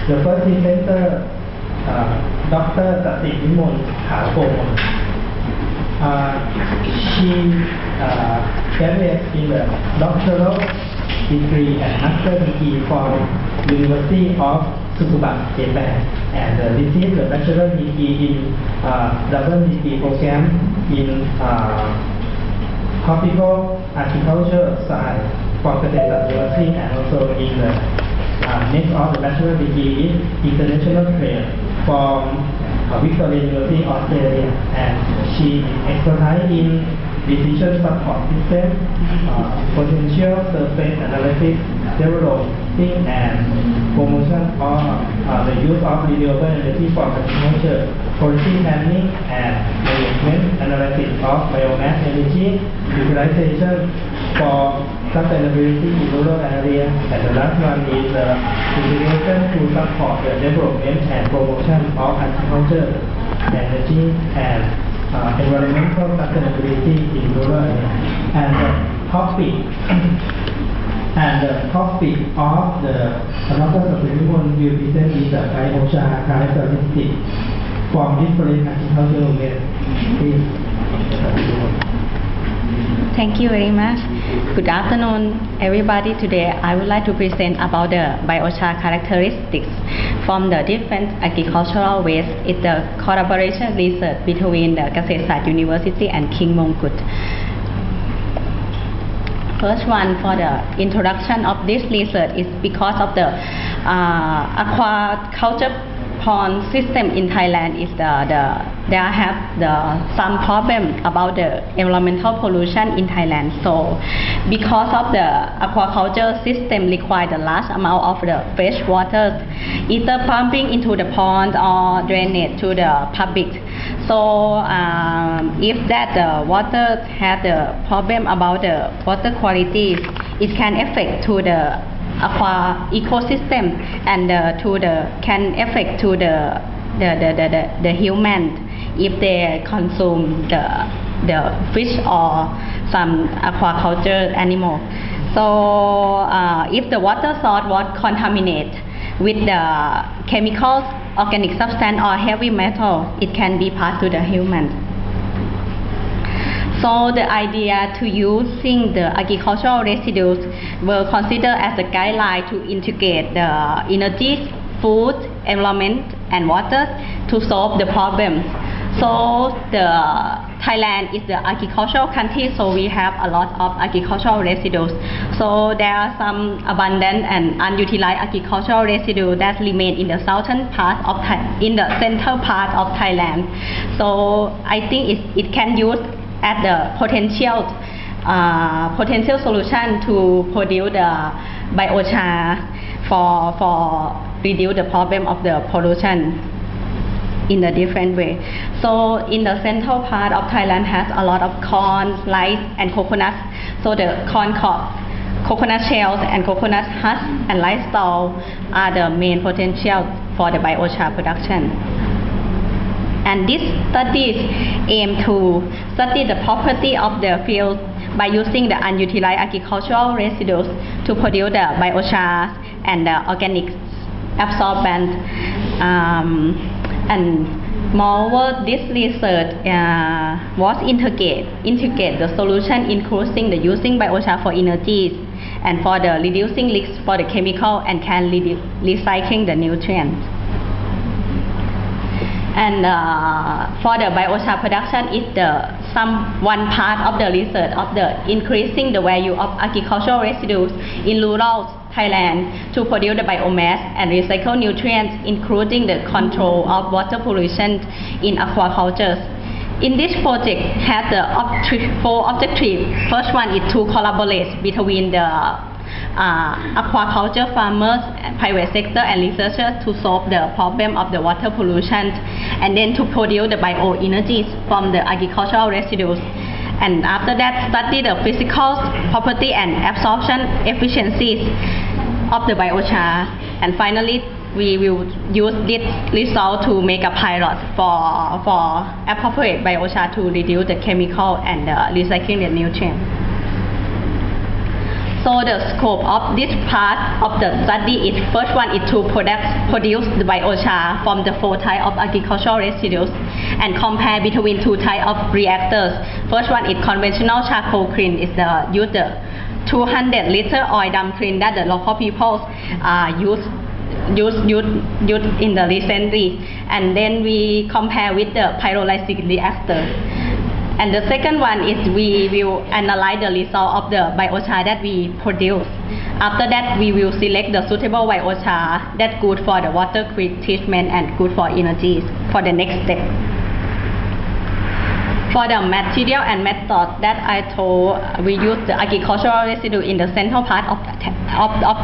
The first presenter, Dr. Sasiwimol Khawkomol. She graduated in the doctoral degree and master degree from University of Tsukuba, Japan, and received the bachelor degree in double degree program in tropical agriculture science from Kamphaengsaen University, and also in the next of the bachelor degree in international trade from Victoria University, Australia, and she expertise in decision support system, potential surface analysis, developing and promotion of the use of renewable energy for agriculture, policy planning and management, analysis of biomass energy utilization for sustainability in rural areas, and the last one is the integration to support the development and promotion of agriculture, energy and environmental sustainability in rural areas. And the topic of the Dr. Sasiwimol will present is the Biochar characteristics from different agricultural methods. Please. Thank you very much. Good afternoon, everybody. Today, I would like to present about the biochar characteristics from the different agricultural waste. It's the collaboration research between the Kamphaengsaen University and King Mongkut. First one, for the introduction of this research, is because of the aquaculture pond system in Thailand is there have some problem about the environmental pollution in Thailand. So because of the aquaculture system require the large amount of the fresh water, either pumping into the pond or drainage to the public. So if that the water has the problem about the water quality, it can affect to the aqua ecosystem and can affect to the human if they consume the fish or some aquaculture animal. So if the water source was contaminated with the chemicals, organic substance or heavy metal, it can be passed to the human. So the idea to using the agricultural residues were considered as a guideline to integrate the energies, food, environment and water to solve the problems. So the Thailand is the agricultural country, so we have a lot of agricultural residues. So there are some abundant and unutilized agricultural residues that remain in the southern part of in the central part of Thailand. So I think it can use as the potential solution to produce the biochar for reduce the problem of the pollution in a different way. So in the central part of Thailand has a lot of corn, rice and coconuts. So the corn coconut shells and coconut husk and rice stalk are the main potential for the biochar production. And these studies aim to study the property of the field by using the unutilized agricultural residues to produce the biochar and the organic absorbent. And moreover, this research was integrate the solution, including the using biochar for energies and for the reducing leaks for the chemical and can recycling the nutrients. And for the biochar production is one part of the research of the increasing the value of agricultural residues in rural Thailand to produce the biomass and recycle nutrients, including the control of water pollution in aquaculture. In this project has the four objectives. First one is to collaborate between the aquaculture farmers, private sector and researchers to solve the problem of the water pollution, and then to produce the bioenergies from the agricultural residues. And after that, study the physical property and absorption efficiencies of the biochar. And finally, we will use this result to make a pilot for appropriate biochar to reduce the chemical and recycling the nutrients. So the scope of this part of the study is first one is to produced the biochar from the 4 types of agricultural residues and compare between 2 types of reactors. First one is conventional charcoal kiln, is the use the 200 liter oil drum kiln that the local people use in the recently, and then we compare with the pyrolysis reactor. And the second one is we will analyze the result of the biochar that we produce. After that, we will select the suitable biochar that's good for the water treatment and good for energy for the next step. For the material and method that I told, we use the agricultural residue in the central part of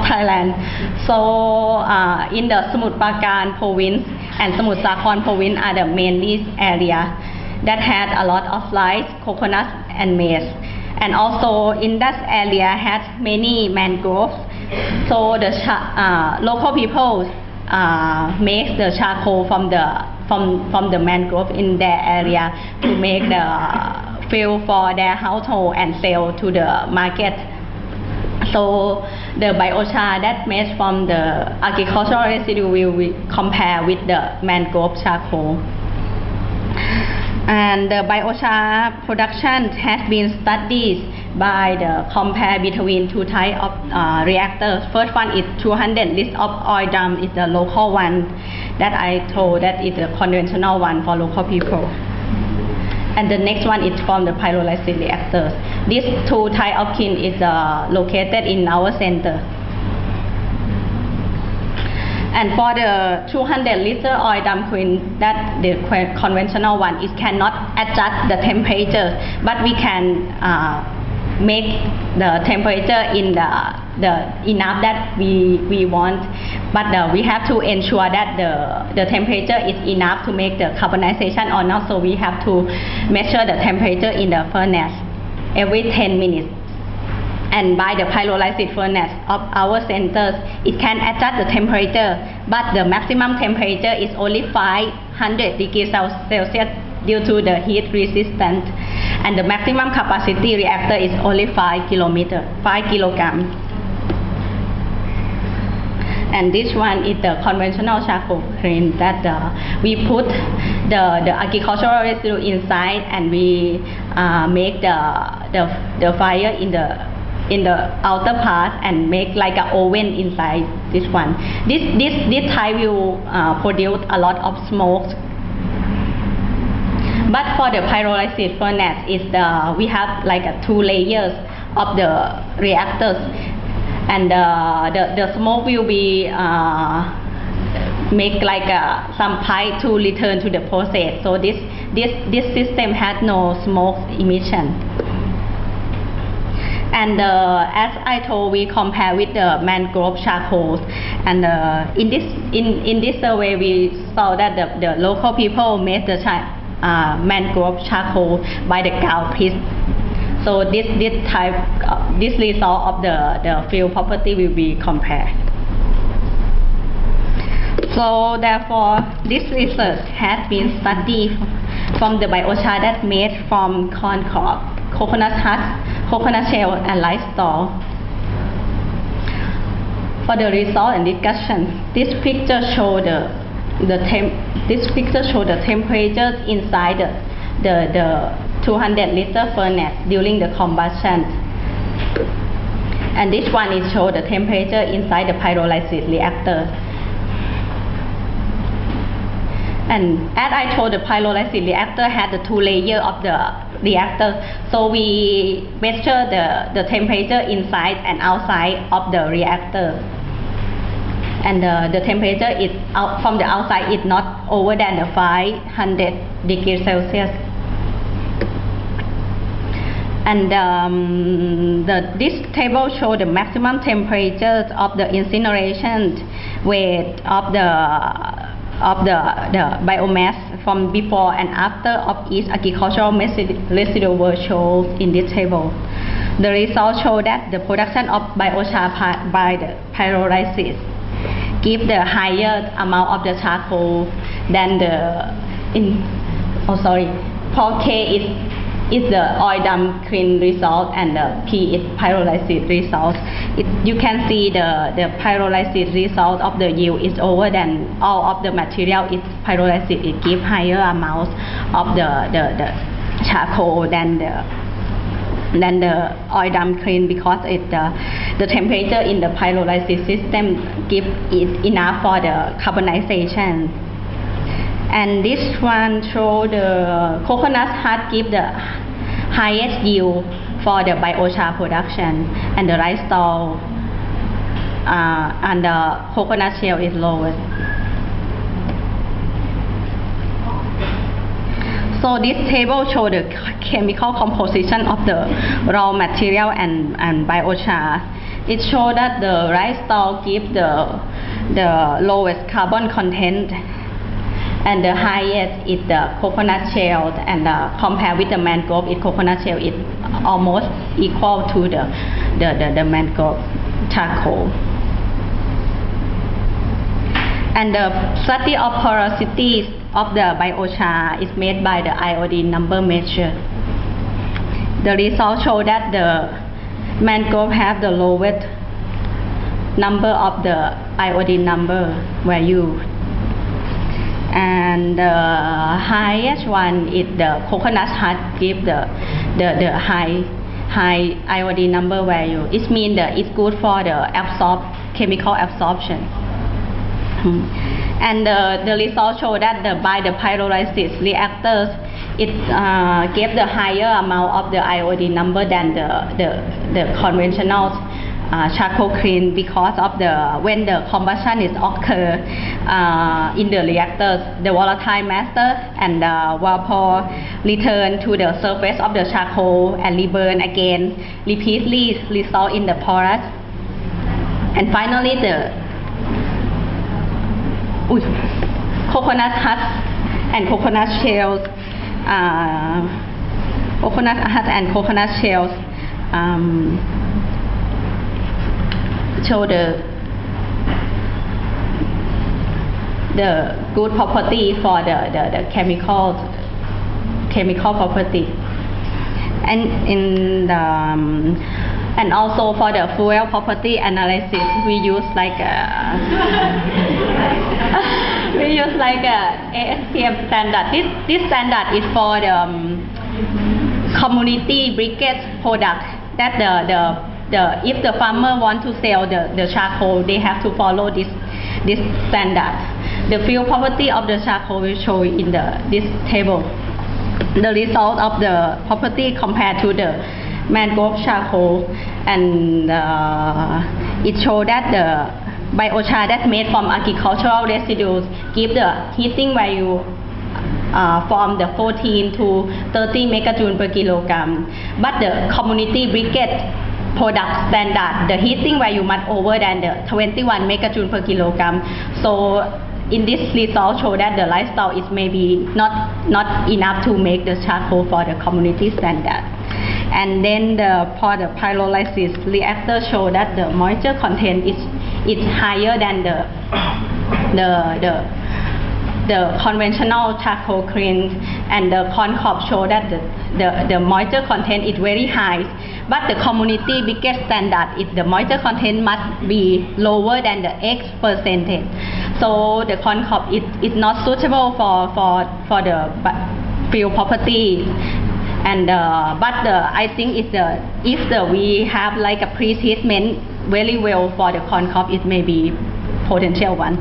Thailand. So in the Samut Prakan province and Samut Sakhon province are the main area that had a lot of rice, coconut and maize. And also in that area had many mangroves. So the local people make the charcoal from the mangrove in their area to make the fuel for their household and sell to the market. So the biochar that made from the agricultural residue will be compared with the mangrove charcoal. And the biochar production has been studied by the compare between 2 types of reactors. First one is 200 liters of oil drum, is the local one that I told that is the conventional one for local people. And the next one is from the pyrolysis reactors. These 2 types of kiln is located in our center. And for the 200 liter oil drum kiln, that the conventional one, it cannot adjust the temperature, but we can make the temperature in the enough that we want. But we have to ensure that the temperature is enough to make the carbonization or not. So we have to measure the temperature in the furnace every 10 minutes. And by the pyrolysis furnace of our centers, it can adjust the temperature, but the maximum temperature is only 500 degrees Celsius due to the heat resistance. And the maximum capacity reactor is only 5 kilograms. And this one is the conventional charcoal kiln that we put the agricultural residue inside, and we make the fire in the outer part and make like an oven inside this one. This type will produce a lot of smoke. But for the pyrolysis furnace, we have like 2 layers of the reactors, and the smoke will be make like some pipe to return to the process. So this system has no smoke emission. And as I told, we compare with the mangrove charcoal, and in this survey we saw that the local people made the mangrove charcoal by the cow piss. So this result of the field property will be compared. So therefore, this research has been studied from the biochar that's made from corn cob, coconut husk, coconut shell, and rice straw. For the result and discussion, this picture shows the temperatures inside the 200 liter furnace during the combustion. And this one is show the temperature inside the pyrolysis reactor. And as I told, the pyrolysis reactor had the 2 layers of the reactor. So we measure the temperature inside and outside of the reactor. And the temperature is from the outside is not over than the 500 degrees Celsius. And this table shows the maximum temperatures of the incineration weight of the biomass from before and after of each agricultural residue were shown in this table. The results show that the production of biochar by the pyrolysis give the higher amount of the charcoal than the 4K is is the oil dump clean result and the P is pyrolysis result. You can see the pyrolysis result of the yield is over than all of the material is pyrolysis. It gives higher amount of the charcoal than the oil dump clean because the temperature in the pyrolysis system give it enough for the carbonization. And this one show the coconut husk give the highest yield for the biochar production, and the rice stalk and the coconut shell is lowest. So this table shows the chemical composition of the raw material and biochar. It shows that the rice stalk gives the lowest carbon content, and the highest is the coconut shell, and compared with the mangrove, coconut shell is almost equal to the mangrove charcoal. And the study of porosity of the biochar is made by the iodine number measure. The results show that the mangrove have the lowest number of the iodine number value, and the highest one is the coconut husk give the high iodine number value. It means that it's good for the chemical absorption. And the results show that by the pyrolysis reactors, it gave the higher amount of the iodine number than the conventional charcoal clean because of when the combustion is occur in the reactors, the volatile matter and the vapor return to the surface of the charcoal and reburn again repeatedly, result in the porous. And finally, the coconut husk and coconut shells, show the good property for the chemical property, and also for the fuel property analysis we use like ASTM standard. This standard is for the community briquette product that if the farmer want to sell the charcoal, they have to follow this standard. The fuel property of the charcoal will show in this table. The result of the property compared to the mangrove charcoal, and it shows that the biochar that made from agricultural residues give the heating value from the 14 to 30 megajoule per kilogram, but the community briquette product standard, the heating value much over than the 21 megajoule per kilogram. So in this result show that the lifestyle is maybe not enough to make the charcoal for the community standard. And then for the pyrolysis reactor show that the moisture content is higher than the conventional charcoal clean, and the Concorp show that the moisture content is very high, but the community briquette standard is the moisture content must be lower than the X percentage. So the Concorp is not suitable for the fuel property. And but I think if we have like a pre-treatment very well for the Concorp, it may be potential one.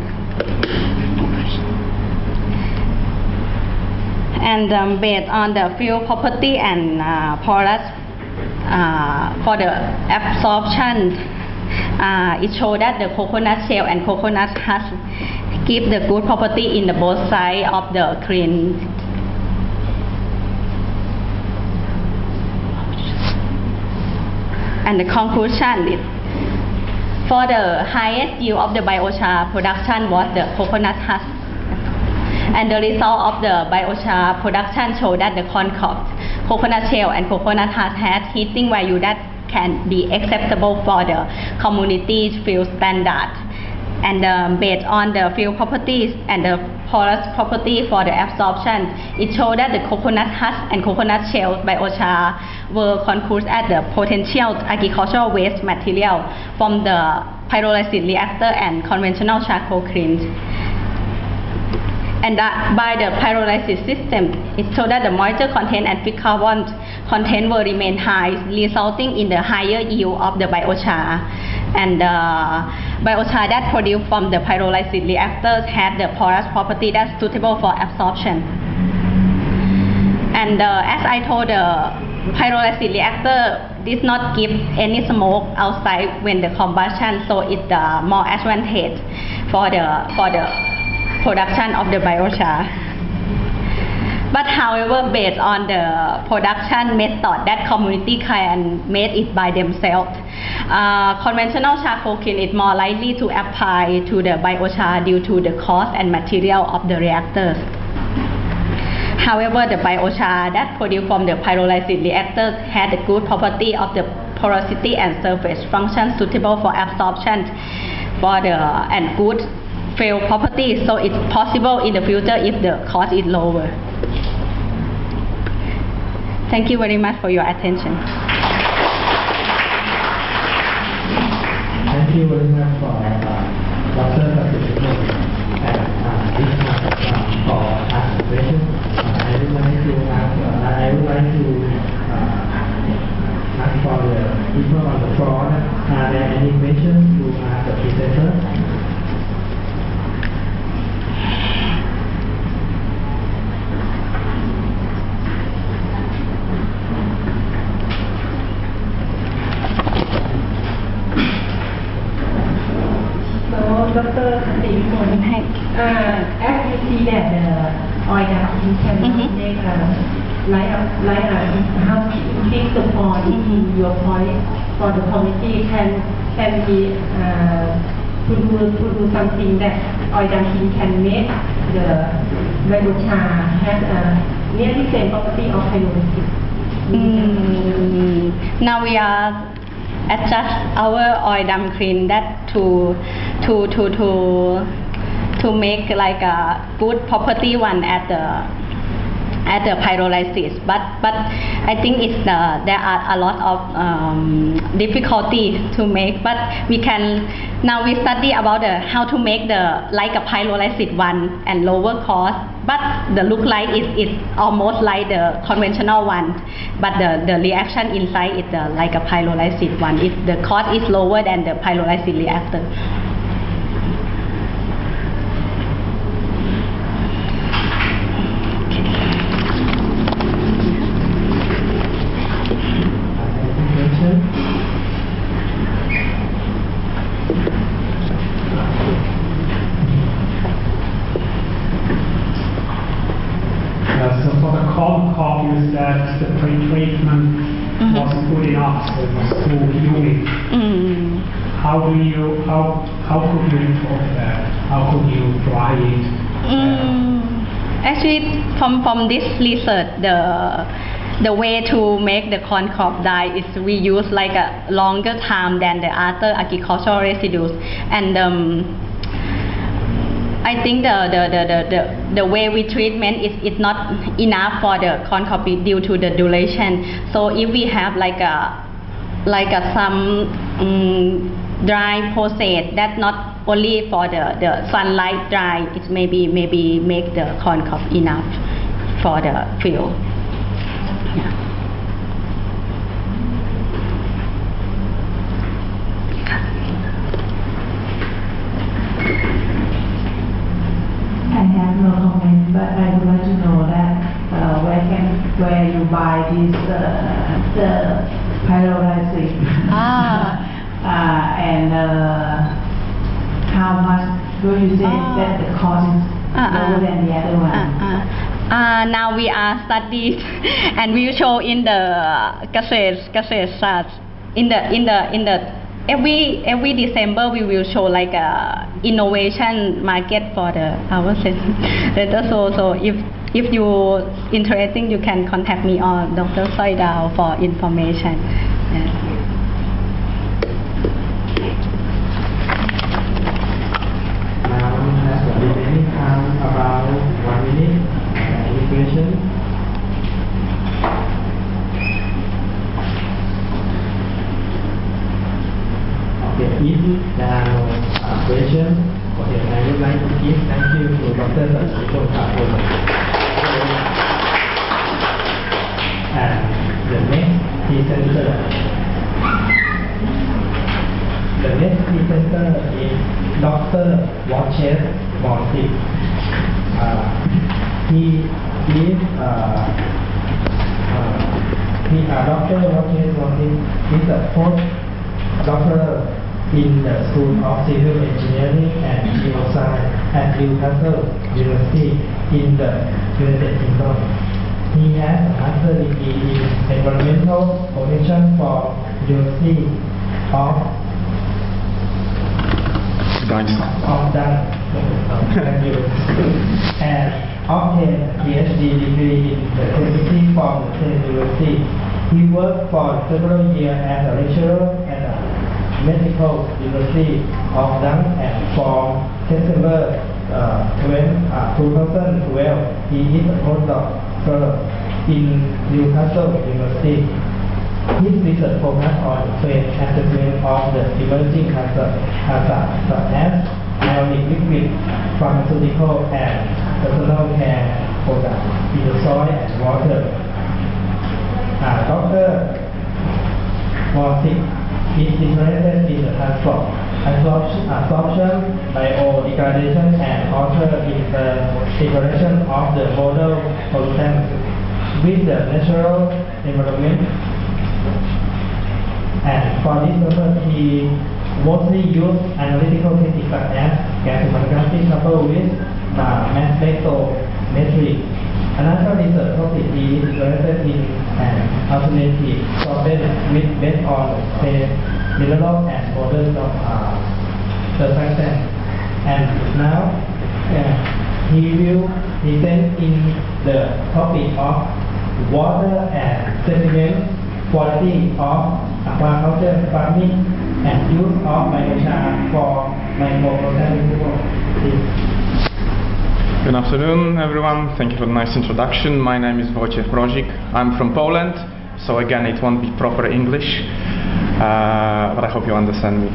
And based on the fuel property and porous for the absorption, it shows that the coconut shell and coconut husk give the good property in the both sides of the clean. And the conclusion is, for the highest yield of the biochar production was the coconut husk. And the result of the biochar production show that the Concorp, coconut shell and coconut husk has heating value that can be acceptable for the community fuel standard. and based on the field properties and the porous property for the absorption, it showed that the coconut husk and coconut shell biochar were concluded as the potential agricultural waste material from the pyrolysis reactor and conventional charcoal kilns. And that by the pyrolysis system, it showed that the moisture content and fixed carbon content will remain high, resulting in the higher yield of the biochar. And the biochar that produced from the pyrolysis reactors had the porous property that's suitable for absorption. And as I told, the pyrolysis reactor did not give any smoke outside when the combustion, so it's more advantage for the production of the biochar. But however, based on the production method that community can make it by themselves, conventional charcoal kiln is more likely to apply to the biochar due to the cost and material of the reactors. However, the biochar that produced from the pyrolysis reactors had a good property of the porosity and surface function suitable for absorption and good field properties, so it's possible in the future if the cost is lower. Thank you very much for your attention. Thank you very much for Dr. Sasiwimol and this for asking questions. I would like to ask for the people on the floor. Are there any questions to ask the presenter? Dr. Sasiwimol, as you see that the oil dam can make how big support your point for the community can be to do something that oil dam can make the biochar has nearly same property of pyrolysis. Now we are adjust our oil dam kiln that to make like a good property one at the pyrolysis, but I think it's there are a lot of difficulty to make, but we study about how to make the like a pyrolysis one and lower cost, but the look like it's almost like the conventional one, but the reaction inside is like a pyrolysis one. The cost is lower than the pyrolysis reactor. So for the Bangkok, you said the pre-treatment wasn't good enough, so it was too humid. How could you improve that? How could you dry it? Actually, from this research, the way to make the corn crop dry is we use like a longer time than the other agricultural residues, and I think the way we treatment is not enough for the corn crop due to the duration. So if we have some dry process that's not only for the sunlight dry, it maybe make the corn crop enough for the field. Yeah. I have no comment, but I would like to know that where you buy this the pyrolysis and how much do you say that the cost is lower than the other one? Now we are studied and we show in the Kamphaengsaen in the every December we will show like a innovation market for our center. So if you interesting, you can contact me on Dr. Soydoa for information. Yes. Dr. Sasiwimol. And the next presenter is Dr. Wojciech Mrozik. Dr. Wojciech Mrozik is a postdoctor in the School of Civil Engineering and Geoscience at Newcastle University in the United Kingdom. He has a master's degree in environmental protection from University of Dundee and obtained a PhD degree in the chemistry from the same university. He worked for several years as a lecturer at the Medical University of Dundee, and from September 2012, he is a postdoctor in Newcastle University. His research focuses on the trade assessment of the emerging hazards such as ionic liquid, pharmaceutical, and personal care products in the soil and water. Dr. Mrozik is interested in the adsorption, biodegradation, and author in the integration of the model pollutants with the natural environment. And for this purpose, he mostly used analytical techniques such as gas chromatography coupled with mass spectrometry. Another research topic he is interested in an alternative solvent based on mineral and models of surfactant. And now he will present in the topic of water and sediment, quality of aquaculture farming, and use of biochar for micropollutants. Good afternoon, everyone. Thank you for the nice introduction. My name is Wojciech Mrozik. I'm from Poland, so again, it won't be proper English, but I hope you understand me.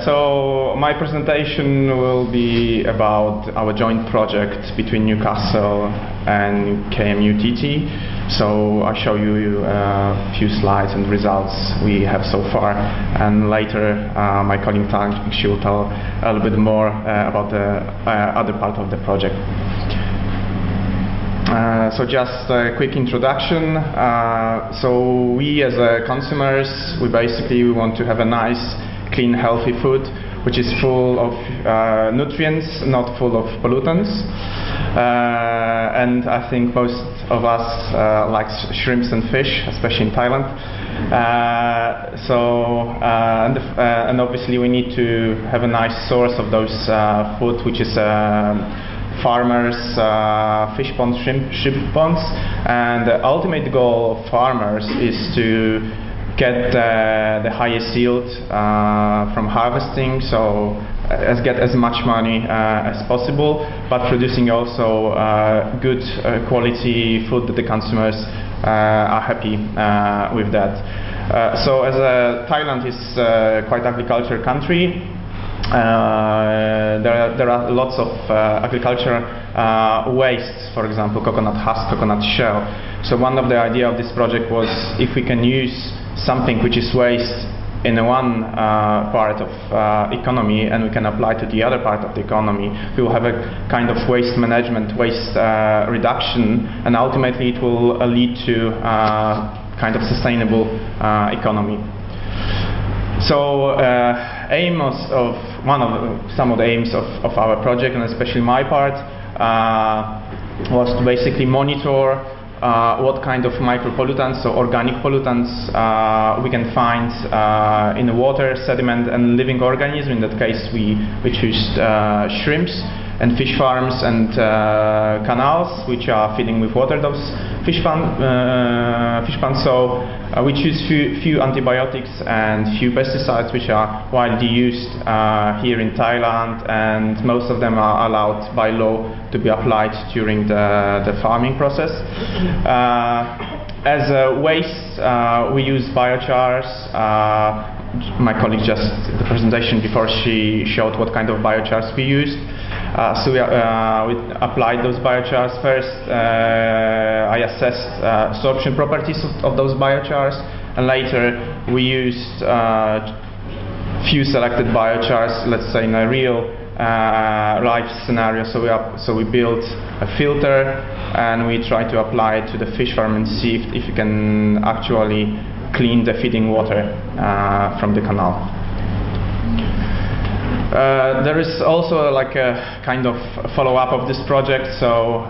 So my presentation will be about our joint project between Newcastle and KMUTT. So I'll show you a few slides and results we have so far, and later my colleague she will tell a little bit more about the other part of the project. So just a quick introduction. So we as consumers, we basically want to have a nice, clean, healthy food which is full of nutrients, not full of pollutants. And I think most of us like shrimps and fish, especially in Thailand. And obviously we need to have a nice source of those food, which is farmers, fish ponds, shrimp ponds. And the ultimate goal of farmers is to get the highest yield from harvesting, so get as much money as possible, but producing also good quality food that the consumers are happy with that. So as Thailand is quite agricultural country, there are lots of agricultural wastes, for example, coconut husk, coconut shell. So one of the idea of this project was if we can use something which is waste in one part of economy and we can apply to the other part of the economy, we will have a kind of waste management, waste reduction, and ultimately it will lead to kind of sustainable economy. So some of the aims of our project, and especially my part, was to basically monitor what kind of micropollutants or organic pollutants we can find in the water, sediment, and living organisms. In that case, we choose shrimps and fish farms and canals which are feeding with water those fish ponds. So we choose few antibiotics and few pesticides which are widely used here in Thailand, and most of them are allowed by law to be applied during the farming process. As a waste, we use biochars. My colleague just the presentation before she showed what kind of biochars we used. So we applied those biochars. First, I assessed adsorption properties of those biochars, and later we used few selected biochars, let's say in a real life scenario. So we built a filter and we try to apply it to the fish farm and see if you can actually clean the feeding water from the canal. There is also like a kind of follow-up of this project. So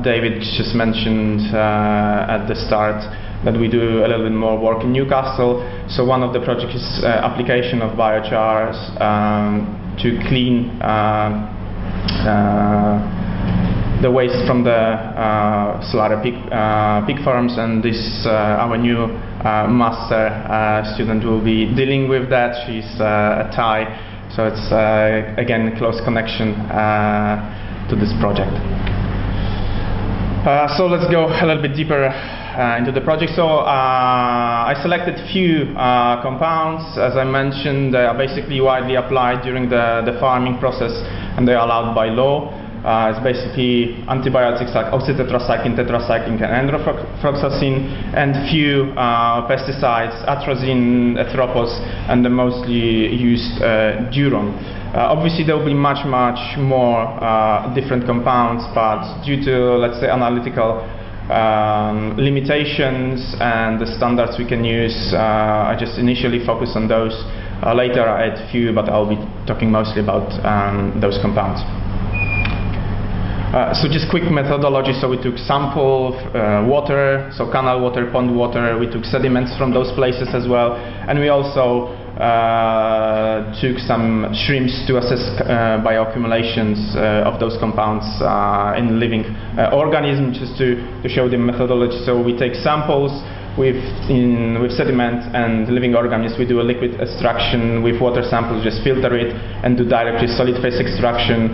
David just mentioned at the start that we do a little bit more work in Newcastle. So one of the projects is application of biochars to clean the waste from the slaughter pig farms, and this our new master student will be dealing with that. She's a Thai, so it's again close connection to this project. So let's go a little bit deeper into the project. So I selected few compounds. As I mentioned, they are basically widely applied during the farming process, and they are allowed by law. It's basically antibiotics like oxytetracycline, tetracycline, and enrofloxacin, and few pesticides, atrazine, atropos, and the mostly used duron. Obviously there will be much more different compounds, but due to, let's say, analytical limitations and the standards we can use, I just initially focus on those. Later I add few, but I'll be talking mostly about those compounds. So just quick methodology. So we took sample water, so canal water, pond water. We took sediments from those places as well, and we also took some shrimps to assess bioaccumulations of those compounds in living organisms, just to show the methodology. So we take samples with sediment and living organisms. We do a liquid extraction with water samples, just filter it and do directly solid phase extraction.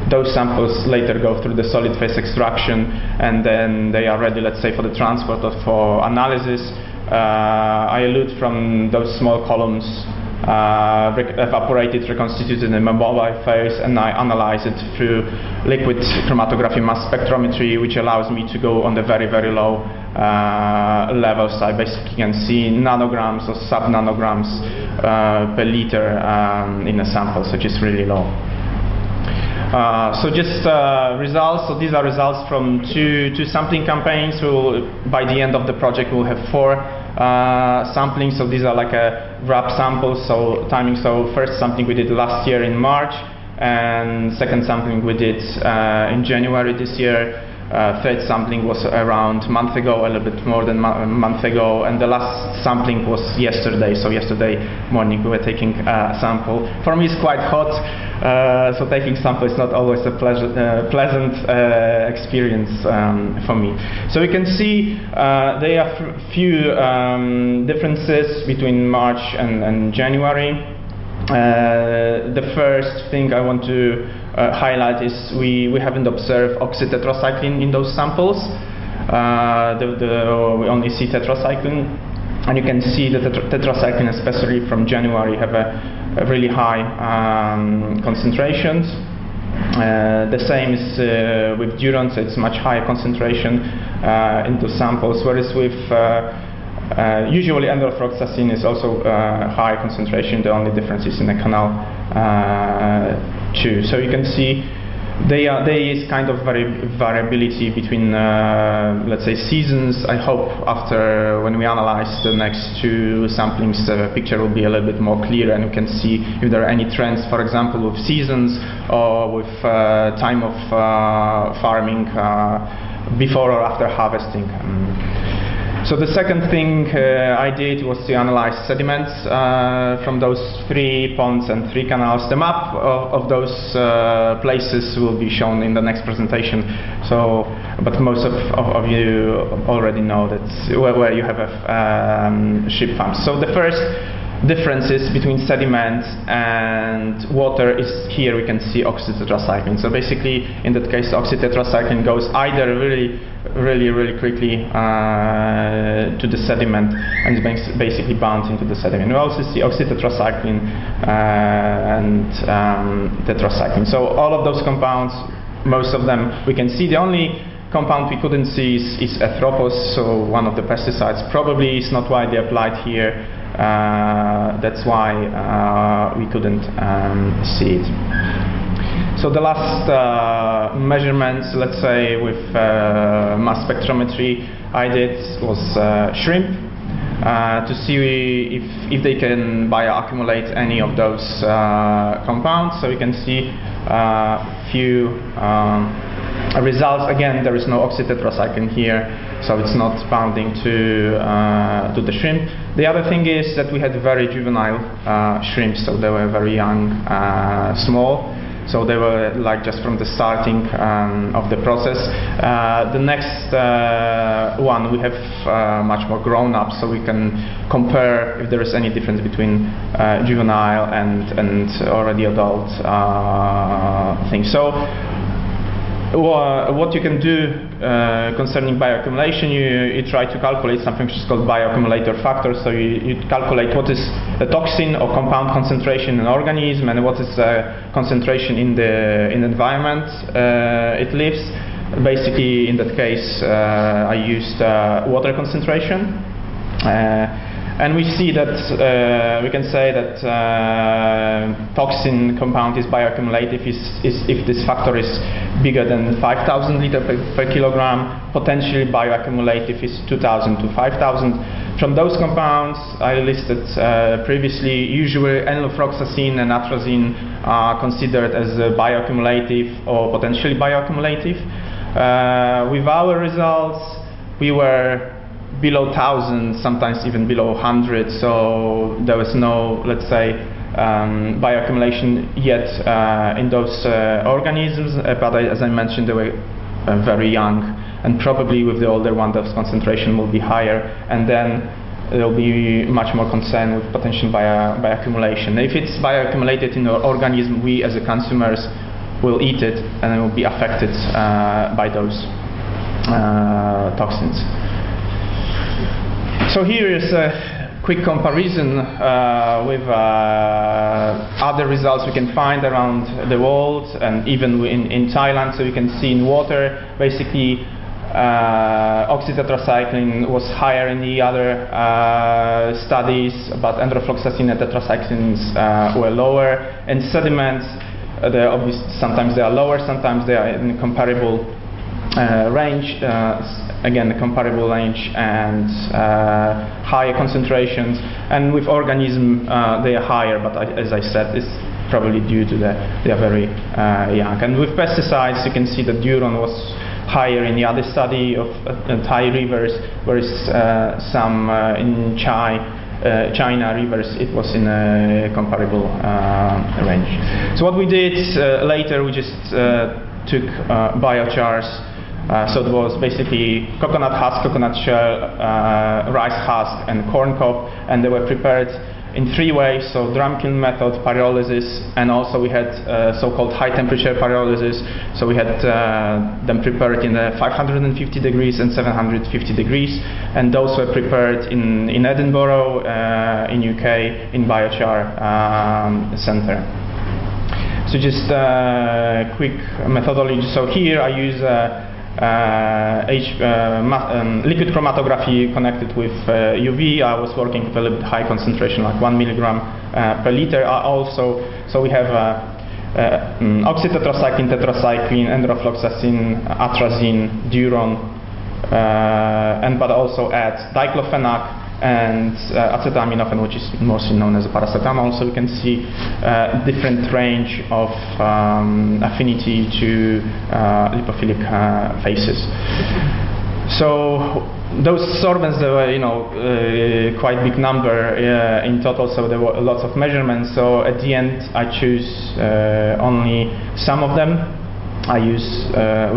Those samples later go through the solid phase extraction, and then they are ready, let's say, for the transport or for analysis. I elute from those small columns, evaporated, reconstituted in a mobile phase, and I analyze it through liquid chromatography mass spectrometry, which allows me to go on the very low levels. I basically can see nanograms or sub-nanograms per liter in a sample, so just really low. So just results. So these are results from two sampling campaigns. By the end of the project, we'll have 4 samplings. So these are like a wrap samples. So timing. So first sampling we did last year in March, and second sampling we did in January this year. Third sampling was around a month ago, a little bit more than a month ago, and the last sampling was yesterday. So yesterday morning we were taking a sample. For me, it's quite hot, so taking sample is not always a pleasant experience for me. So we can see there are few differences between March and January. The first thing I want to highlight is we haven't observed oxytetracycline in those samples. We only see tetracycline, and you can see that the tetracycline, especially from January, have a really high concentrations. The same is with duron, so it's much higher concentration into samples, whereas with usually enrofloxacin is also high concentration. The only difference is in the canal too. So you can see there is kind of variability between let's say seasons. I hope after when we analyze the next 2 samplings, the picture will be a little bit more clear, and we can see if there are any trends, for example, with seasons or with time of farming, before or after harvesting. So the second thing I did was to analyze sediments from those 3 ponds and 3 canals. The map of those places will be shown in the next presentation. So, but most of you already know that where you have a sheep farm. So the first differences between sediment and water is here we can see oxytetracycline. So basically, in that case, oxytetracycline goes either really quickly to the sediment and is basically bound into the sediment. We also see oxytetracycline and tetracycline. So all of those compounds, most of them we can see. The only compound we couldn't see is Athropos, so one of the pesticides. Probably is not widely applied here. That's why we couldn't see it. So the last measurements, let's say with mass spectrometry I did was shrimp to see if they can bioaccumulate any of those compounds. So you can see few results. Again, there is no oxytetracycline here, so it's not bounding to the shrimp. The other thing is that we had very juvenile shrimps, so they were very young, small. So they were like just from the starting of the process. The next one we have much more grown up, so we can compare if there is any difference between juvenile and already adult things. So what you can do concerning bioaccumulation, you try to calculate something which is called bioaccumulator factor. So you calculate what is the toxin or compound concentration in an organism and what is concentration in the environment it lives. Basically, in that case, I used water concentration. And we see that we can say that toxin compound is bioaccumulative if this factor is bigger than 5,000 liters per kilogram. Potentially bioaccumulative is 2,000 to 5,000. From those compounds I listed previously, usually N-lofroxacin and atrazine are considered as bioaccumulative or potentially bioaccumulative. With our results, we were below 1,000, sometimes even below 100, so there was no, let's say, bioaccumulation yet in those organisms, but as I mentioned, they were very young, and probably with the older one, those concentration will be higher, and then there will be much more concern with potential bioaccumulation. If it's bioaccumulated in our organism, we as a consumers will eat it, and it will be affected by those toxins. So here is a quick comparison with other results we can find around the world and even in Thailand. So you can see in water, basically oxytetracycline was higher in the other studies, but enrofloxacin and tetracyclines were lower. In sediments, sometimes they are lower, sometimes they are in comparable range. Again, a comparable range and higher concentrations, and with organism they are higher, but as I said, it's probably due to they are very young. And with pesticides, you can see that duron was higher in the other study of Thai rivers, whereas some in China rivers, it was in a comparable range. So what we did later, we just took biochars. So it was basically coconut husk, coconut shell, rice husk, and corn cob, and they were prepared in 3 ways. So drum kiln method, pyrolysis, and also we had so-called high temperature pyrolysis. So we had them prepared in 550 degrees and 750 degrees, and those were prepared in Edinburgh, in UK, in Biochar Center. So just quick methodology. So here I use liquid chromatography connected with UV. I was working with a little bit high concentration, like 1 milligram per liter. Also, so we have oxytetracycline, tetracycline, enrofloxacin, atrazine, duron, but also add diclofenac and acetaminophen, which is mostly known as paracetamol. So we can see different range of affinity to lipophilic phases. So those sorbents, there were quite big number in total, so there were lots of measurements. So at the end I choose only some of them. We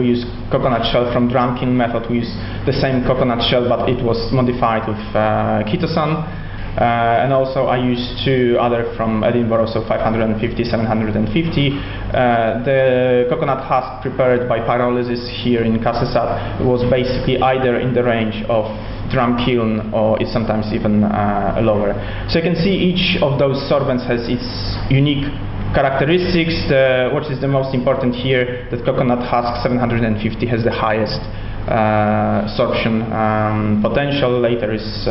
use coconut shell from drumkin method. We use the same coconut shell, but it was modified with chitosan. And also I used two other from Edinburgh, so 550, 750. The coconut husk prepared by pyrolysis here in Kasesat was basically either in the range of drum kiln or it's sometimes even lower. So you can see each of those sorbents has its unique characteristics. What is the most important here, that coconut husk 750 has the highest sorption potential. Later is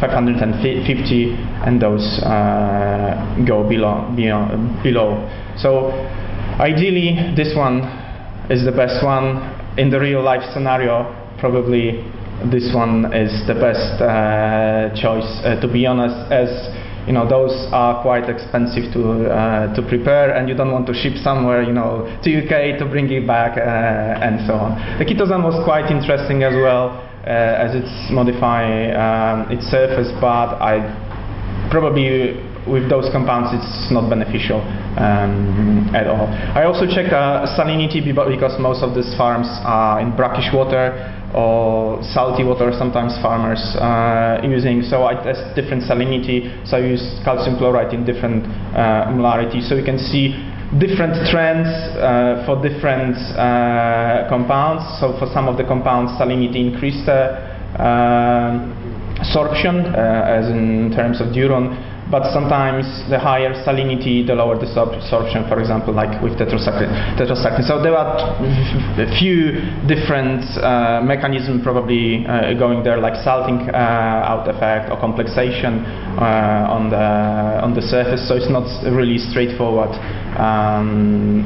550, and those go below. So ideally this one is the best one. In the real life scenario, probably this one is the best choice, to be honest, as you know, those are quite expensive to prepare, and you don't want to ship somewhere, you know, to UK to bring it back and so on. The Ketosane was quite interesting as well, as it's modify its surface, but I probably with those compounds it's not beneficial at all. I also checked salinity because most of these farms are in brackish water or salty water, sometimes farmers using, so I test different salinity, so I use calcium chloride in different molarity, so you can see different trends for different compounds. So for some of the compounds salinity increased sorption as in terms of duron, but sometimes the higher salinity, the lower the sorption, for example, like with tetracycline. So there are a few different mechanisms probably going there, like salting out effect or complexation on the surface, so it's not really straightforward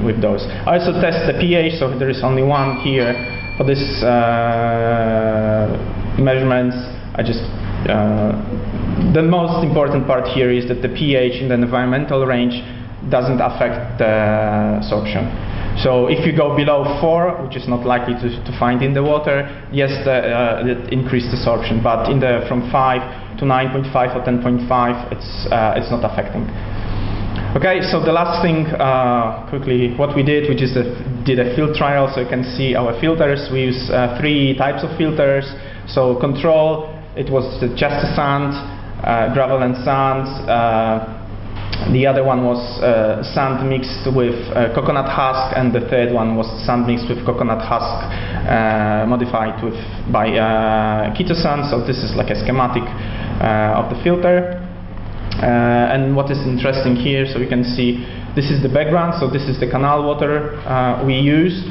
with those. I also test the pH, so there is only one here for this measurements. The most important part here is that the pH in the environmental range doesn't affect the sorption. So if you go below 4, which is not likely to find in the water, yes, it increased the sorption, but in the from 5 to 9.5 or 10.5, it's not affecting. Okay, so the last thing, quickly, what we did, we just did a field trial, so you can see our filters. We use 3 types of filters. So control, it was just a sand, gravel and sand. The other one was sand mixed with coconut husk, and the third one was sand mixed with coconut husk modified by Ketosane. So this is like a schematic of the filter. And what is interesting here, so you can see this is the background, so this is the canal water we used,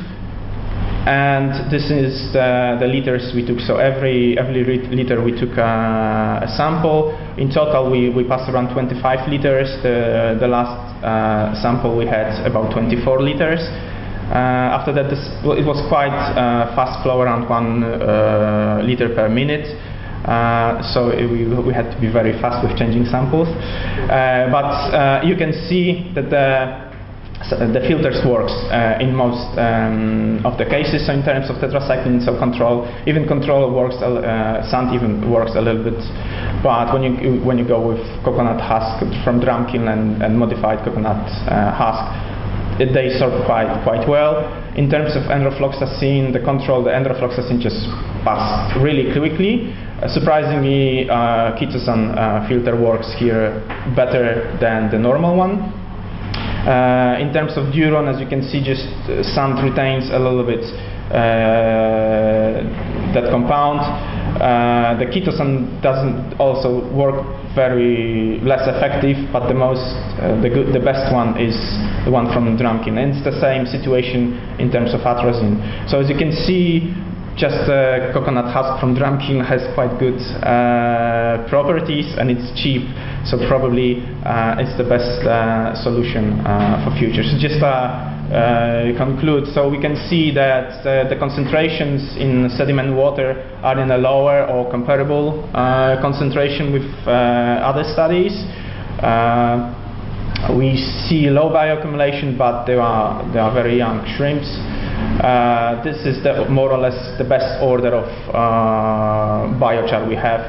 and this is the liters we took. So every liter we took a sample. In total we passed around 25 liters. The last sample we had about 24 liters. After that it was quite fast flow, around 1 liter per minute. So we had to be very fast with changing samples, but you can see that the filters works in most of the cases. So in terms of tetracycline, so control works, sand even works a little bit, but when you go with coconut husk from drum kiln and modified coconut husk, they sorb quite well. In terms of enrofloxacin, the enrofloxacin just passed really quickly. Surprisingly, Ketosane filter works here better than the normal one. In terms of duron, as you can see, just sand retains a little bit that compound. The Ketosane doesn't also work very less effective, but the best one is the one from drum kiln, and it's the same situation in terms of atrazine. So as you can see, just coconut husk from drum kiln has quite good properties, and it's cheap, so probably it's the best solution for future. So just conclude, so we can see that the concentrations in sediment water are in a lower or comparable concentration with other studies. We see low bioaccumulation, but they are very young shrimps. This is more or less the best order of biochar we have.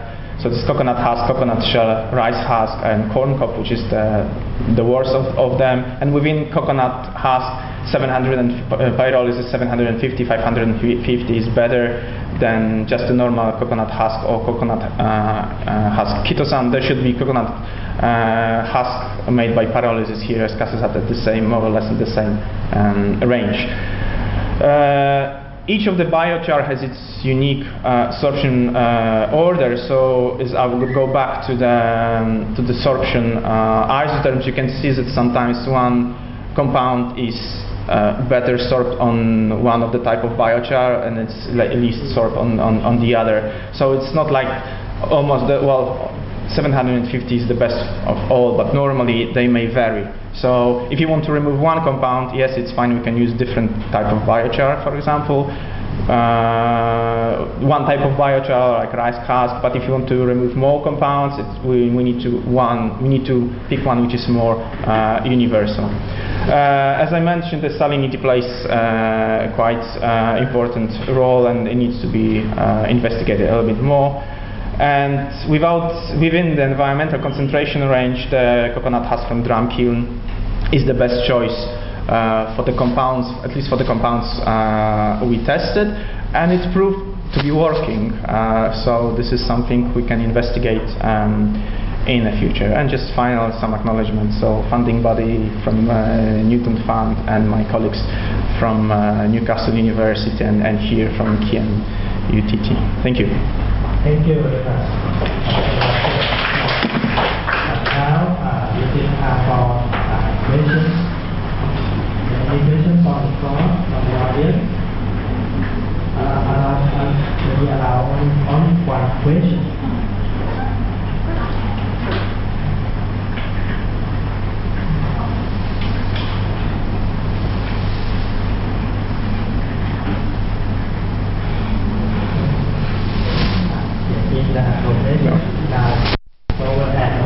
So it's coconut husk, coconut shell, rice husk, and corn cob, which is the worst of them. And within coconut husk, pyrolysis 750, 550 is better than just a normal coconut husk or coconut husk chitosan. There should be coconut husk made by pyrolysis here, as Cass at the same, more or less in the same range. Each of the biochar has its unique sorption order. So I would go back to the sorption isotherms. You can see that sometimes one compound is better sorbed on one of the type of biochar, and it's least sorbed on the other. So it's not like almost 750 is the best of all, but normally they may vary. So if you want to remove one compound, yes, it's fine. We can use different type of biochar, for example. One type of biochar like rice husk, but if you want to remove more compounds, we need to pick one which is more universal. As I mentioned, the salinity plays quite important role, and it needs to be investigated a little bit more. And within the environmental concentration range, the coconut husk from drum kiln is the best choice for the compounds, at least for the compounds we tested, and it proved to be working. So this is something we can investigate in the future. And just final some acknowledgements. So funding body from Newton Fund and my colleagues from Newcastle University and here from KMUTT. Thank you. Thank you very much. Now, it is time for questions. Any questions from the floor, from the audience? Maybe allow only one question.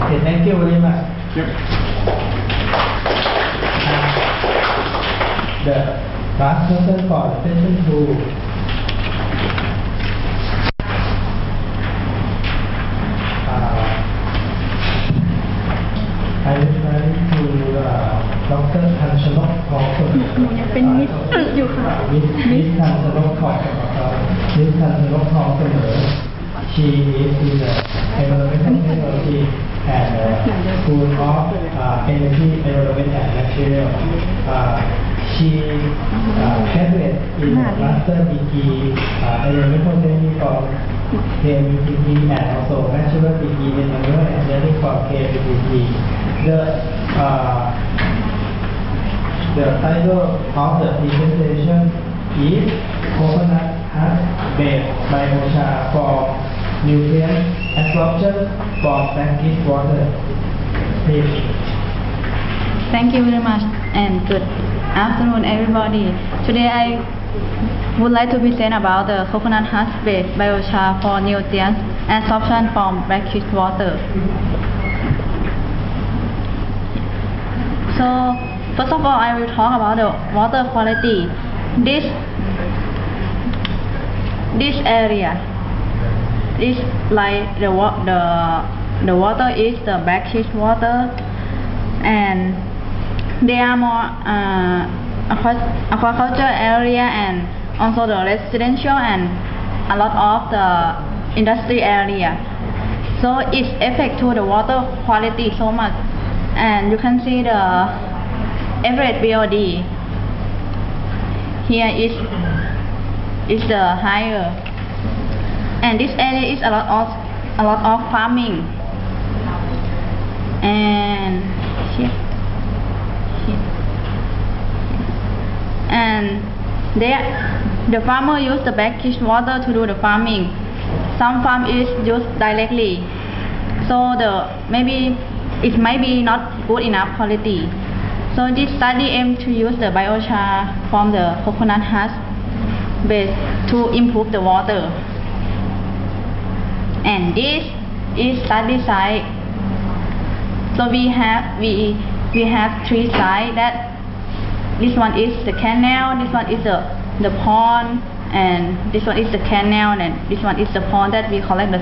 Okay, thank you very much. The last person for session 2. I am referring to Dr. Thunchanok Thongsamer. She is in the environmental technology and School of Energy, Environment and Material. She graduated in Master degree Environmental Technology from KMUTT and also Bachelor degree in Environmental Engineering from KMUTT. The title of the presentation is Coconut Husk-based Biochar for Nutrient Adsorption from Brackish water. Please. Thank you very much and good afternoon everybody. Today I would like to present about the coconut husk-based biochar for nutrient adsorption from brackish water. So first of all, I will talk about the water quality. This area is like the water is the brackish water, and there are more aquaculture area and also the residential and a lot of the industry area. So it affects to the water quality so much, and you can see the average BOD here is the higher, and this area is a lot of farming, and here. And the farmer use the brackish water to do the farming. Some farm is used directly, so it might be not good enough quality. So this study aims to use the biochar from the coconut husk base to improve the water. And this is study site. So we have 3 sites. That this one is the canal, this one is the pond, and this one is the canal, and this one is the pond that we collect the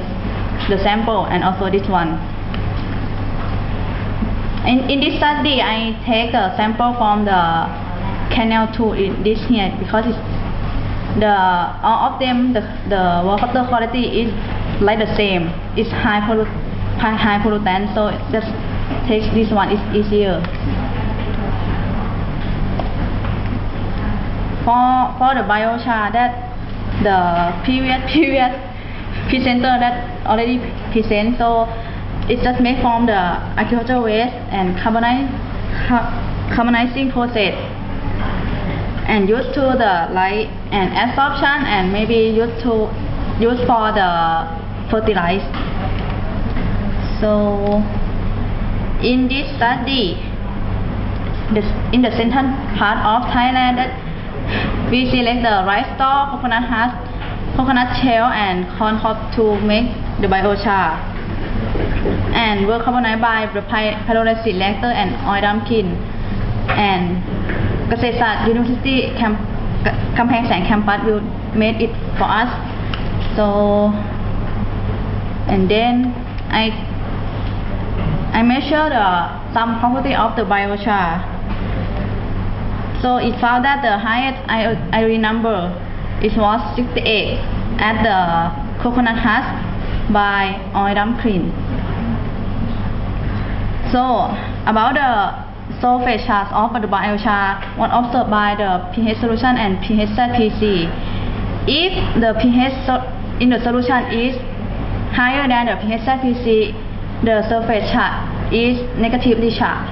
the sample and also this one. In this study, I take a sample from the canal 2 in this here because it's all of them the water quality is like the same. It's high pollutant, so just take this one is easier. For the biochar that the previous presenter that already present, so it's just made from the agricultural waste and carbonizing process and used to the light and adsorption and maybe used for the fertilizer. So in this study, in the central part of Thailand, that we select the rice stalk, coconut husk, coconut shell and corn cob to make the biochar, and were carbonized by the pyrolysis reactor and oil damkin, and Kamphaengsaen University Kamphaengsaen campus will made it for us. So and then I measure some property of the biochar. So it found that the highest I remember it was 68 at the coconut husk by oil damkin. So about the sulfate charge of the biochar was observed by the pH solution and pH ZPC. If the pH in the solution is higher than the pH ZPC, the sulfate charge is negatively charged.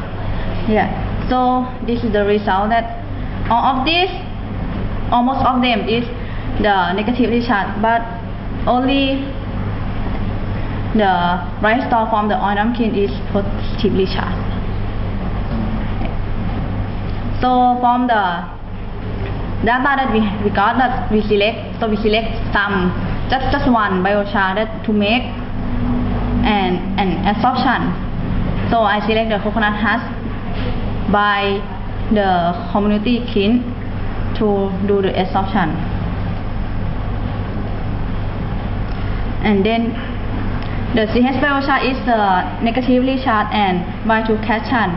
Yeah. So this is the result that all of these, almost all of them is the negatively charged, but only the rice stalk from the oil damkin is positively charged. So from the data that we got, that we select some just one biochar that to make an adsorption. So I select the coconut husk by the community kin to do the adsorption, and then the CH biochar is negatively charged and biochar.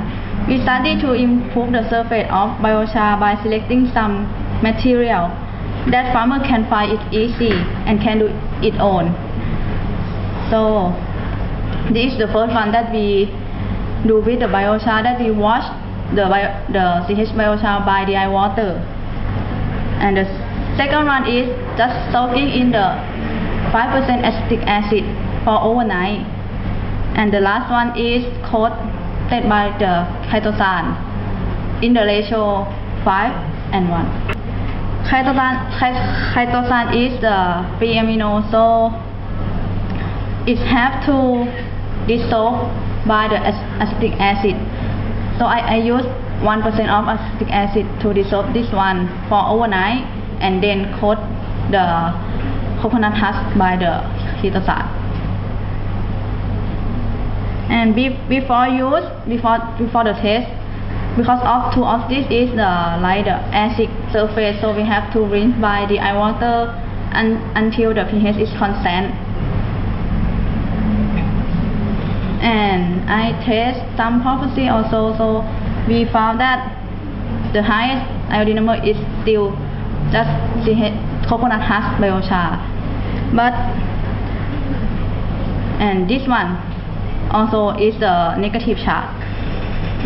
We study to improve the surface of biochar by selecting some material that farmer can find it easy and can do it own. So this is the first one that we do with the biochar, that we wash the CH biochar by DI water, and the second one is just soaking in the 5% acetic acid for overnight, and the last one is coated by the chitosan in the ratio 5:1. Chitosan is the free amino, so it have to dissolve by the acetic acid. So I use 1% of acetic acid to dissolve this one for overnight, and then coat the coconut husk by the chitosan. And before the test, because of two of this is the acid surface, so we have to rinse by the DI water until the pH is constant. And I test some property also, so we found that the highest iodine number is still just coconut husk biochar, and this one also is the negative charge.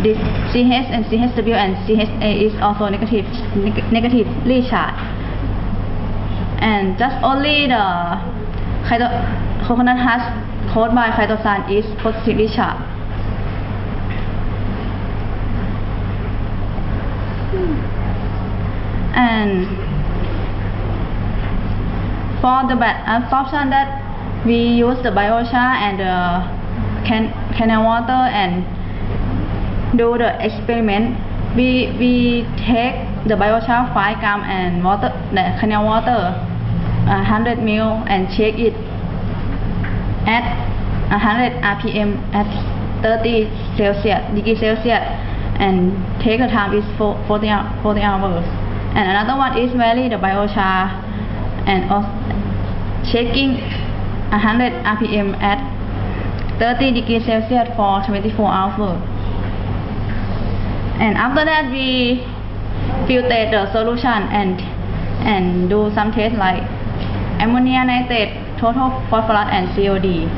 This CH and CHW and CHA is also negatively charged, and just only the coconut husk coated by chitosan is positively charged. And for the bad adsorption, that we use the biochar and the canal water and do the experiment. We take the biochar 5 grams and water, the canal water 100 ml, and check it at 100 rpm at 30 degrees Celsius, and take the time is 40 hours. And another one is vary the biochar and checking 100 rpm at 30 degrees Celsius for 24 hours. And after that we filtrate the solution and do some tests like ammonia nitrate, total phosphorus and COD.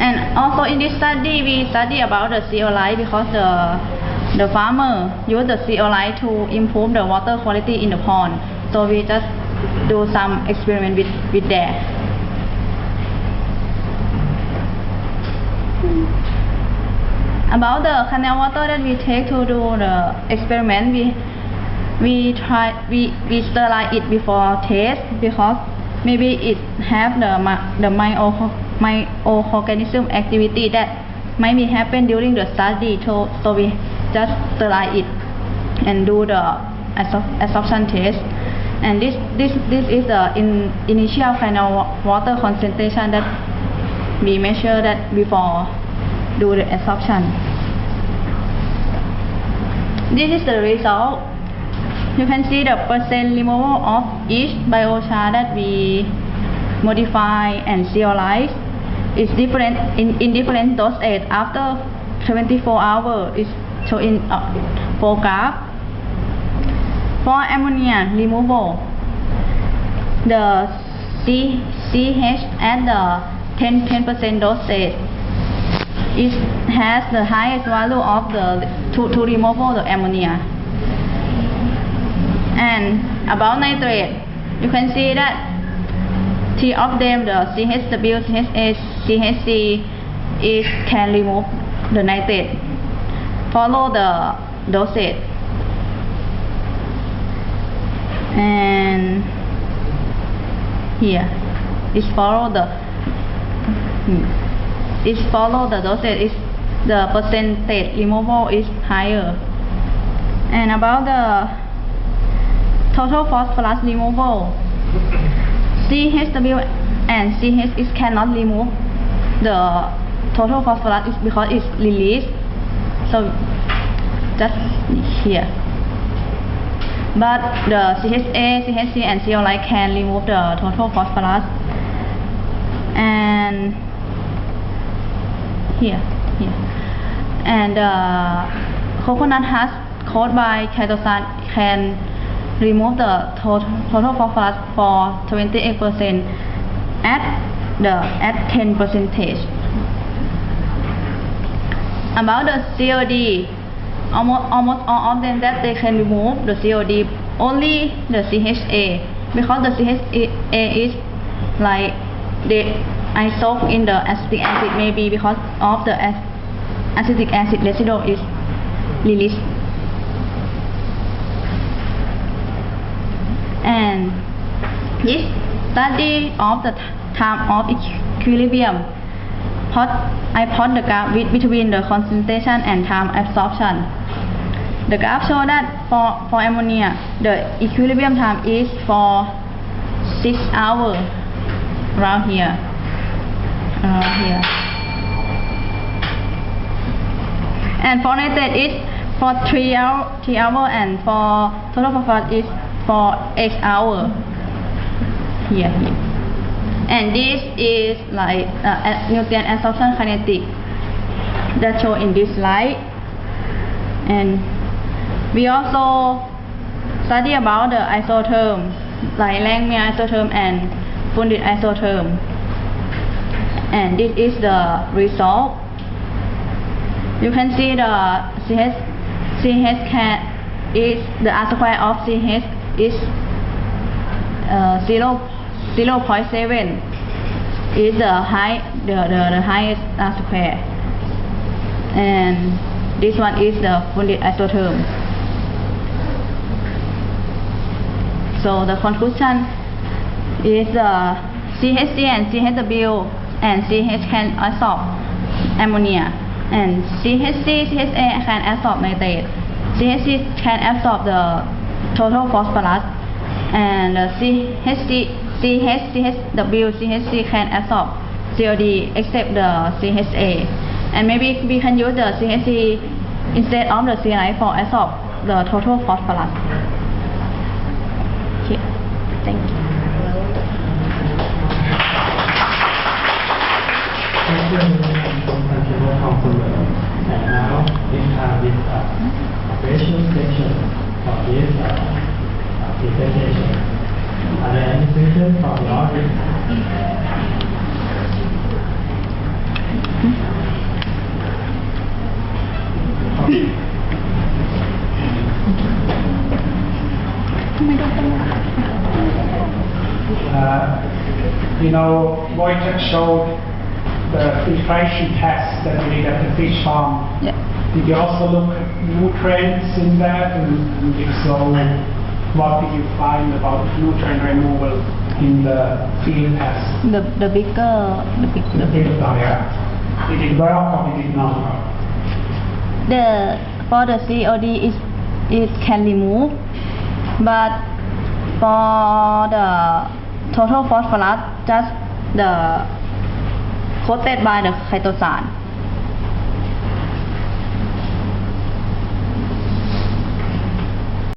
And also in this study we study about the zeolite because the farmer use the zeolite to improve the water quality in the pond. So we just do some experiment with that. About the canal water that we take to do the experiment, we sterilize it before test because maybe it have the microorganism activity that might be happen during the study. So we just sterilize it and do the adsorption test. And this is the initial canal water concentration that we measure that before do the adsorption. This is the result. You can see the percent removal of each biochar that we modify and zeolize is different in different dosage after 24 hours. Is shown in 4 graph. For ammonia removal, the CH at the 10% dosage has the highest value of to remove the ammonia. And about nitrate, you can see that 3 of them, the CHW, CHA, CHC, can remove the nitrate. Follow the dosage. And here is follow the dosage is the percentage removal is higher. And about the total phosphorus removal, CHW and CH cannot remove the total phosphorus because it's released. So just here. But the CHA, CHC and zeolite can remove the total phosphorus. And here. And coconut husk coated by chitosan can remove the total phosphorus for 28% at 10%. About the COD, almost all of them that they can remove the COD, only the CHA, because the CHA is like I soak in the acetic acid, maybe because of the acetic acid residue is released. And this study of the time of equilibrium, I plot the graph between the concentration and time absorption. The graph shows that for ammonia, the equilibrium time is for 6 hours around here. And for nitrate is for 3 hours, and for total phosphorus is for 8 hours. Here. And this is like nutrient absorption kinetic that shown in this slide. And we also study about the isotherm, like Langmuir isotherm and Fundit isotherm. And this is the result. You can see the CH is the R square of CH is 0.7 is the highest R square, and this one is the Fundit isotherm. So the conclusion is the CHC and CHW and CH can absorb ammonia, and CHC, CHA can absorb nitrate. CHC can absorb the total phosphorus, and the CHW, CHC can absorb COD except the CHA. And maybe we can use the CHC instead of the CNI for absorb the total phosphorus. Here. Thank you. Thongsamer Khawkomol. And now we have this operational section of this presentation. Are there any questions from the audience? Wojciech showed the filtration tests that we did at the fish farm. Yeah. Did you also look at nutrients in that? And if so, what did you find about nutrient removal in the field test? The bigger The field yeah. Did it work or did it not work? for the COD it can remove, but for the total phosphorus just the coated by the chitosan.